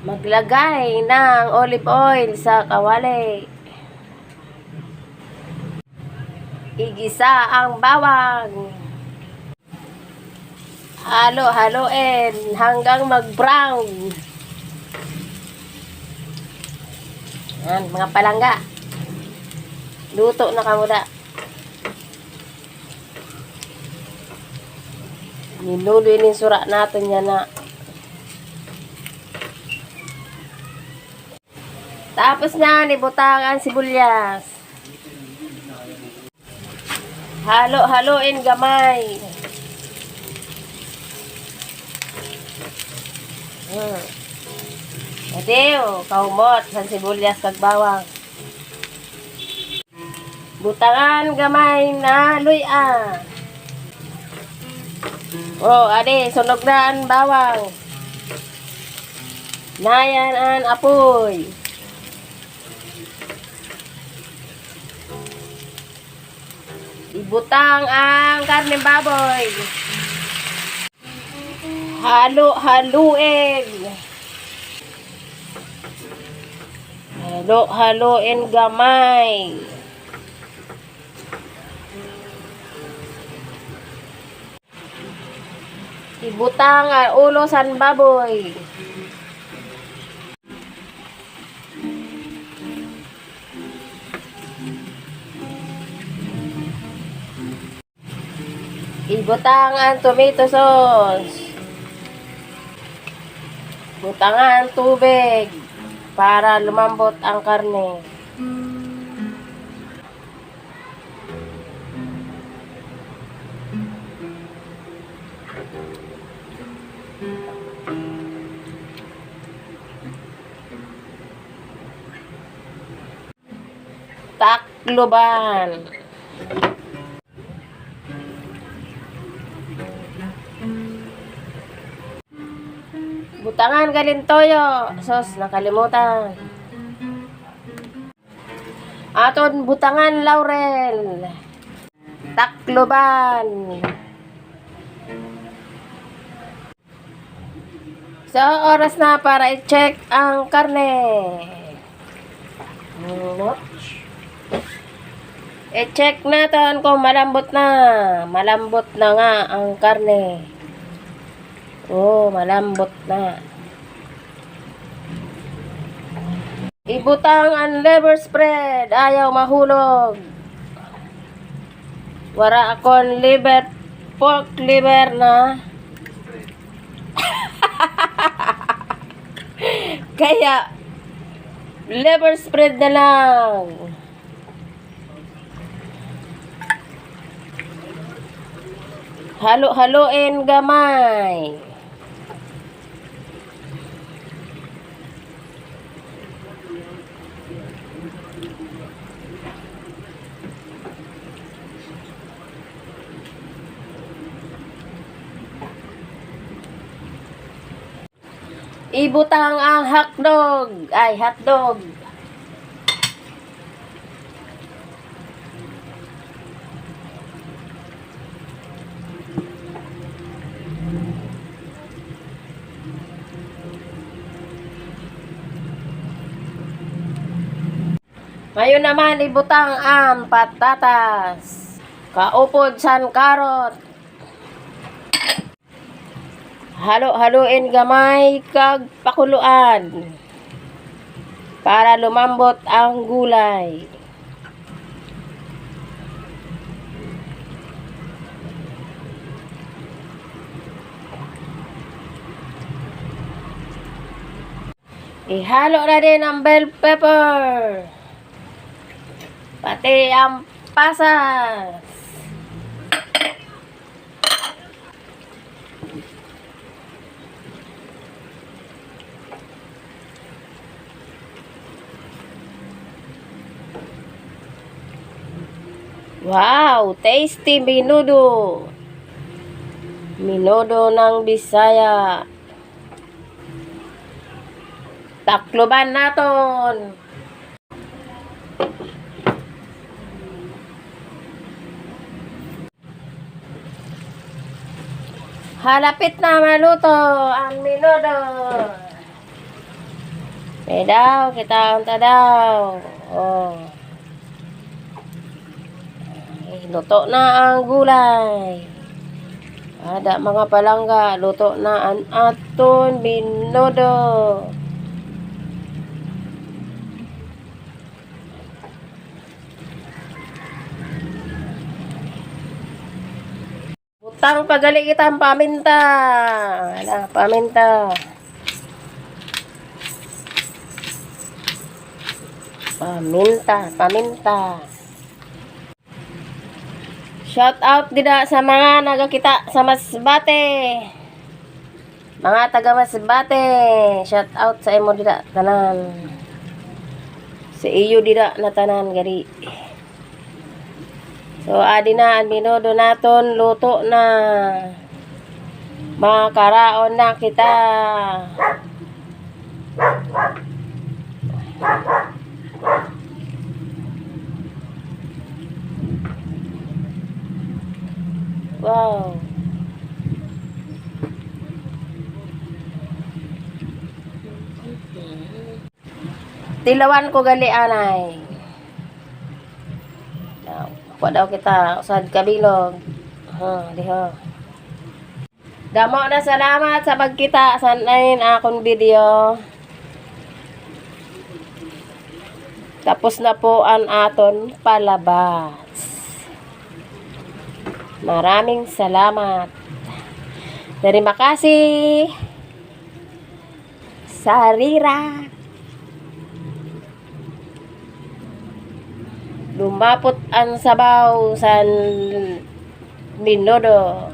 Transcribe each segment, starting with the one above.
Maglagay ng olive oil sa kawali. Igisa ang bawang. Halo-haloin hanggang mag-brown. Yan, mga palangga. Luto na kamuna. Niluloy ng sura natin yan na. Tapos na, ibutang ang sibuyas. Halo-haloin gamay. Adiyo, kahumot sa sibuyas kag bawang. Butangan gamay na luya. Oh, ade, sunog na ang bawang. Nayan ang apoy. Ibutang ang karne baboy. Halo-haluin. Halo-haluin gamay. Ibutang ang ulo sa baboy. Ibutang ang tomato sauce. Butangan tubig para lumambot ang karne. Takloban. Butangan galintoyo. Sos, nakalimutan. Aton butangan laurel. Takloban. So, oras na para i-check ang karne. I-check natin kung malambot na. Malambot na nga ang karne. Oh, malambot na. Ibutang ang liver spread. Ayaw mahulog. Wara akong liver, pork liver na. Kaya, liver spread na lang. Halo-haloin gamay. Ibutang ang hotdog. Ay, hotdog. Ngayon naman, ibutang ang patatas. Kaupod san karot. Halo-haloin gamay kag pakuluan para lumambot ang gulay. Ihalo na din ang bell pepper. Pati ang pasas. Wow, tasty menudo. Menudo ng Bisaya. Takloban naton. Halapit na maluto ang menudo. Eh daw, kita unta daw. Oh. Luto na ang gulay. Ada mga palangga, luto na ang aton binodo. Butang pagali kita ang paminta. Ala, paminta. Paminta. Shout out dida sa mga nagakita sa Masbate. Mga taga Masbate, shout out sa imo dida tanan. Sa iyo dida na tanan gari. So adi na ang binodo naton, luto na. Makaraon na kita. Wow. Tilawan ko gali anay. Wa daw kita usad kabilog. Diha. Damo na salamat sa pagkita sa nain akong video. Tapos na po ang aton palabas. Maraming salamat. Terima kasih. Sarira. Lumapot ang sabaw sa binodo.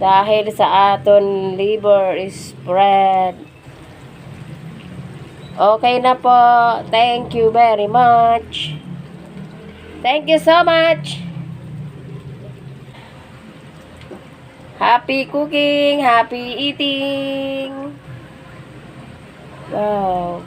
Dahil sa aton liver spread. Okay na po. Thank you very much. Thank you so much. Happy cooking, happy eating. Wow.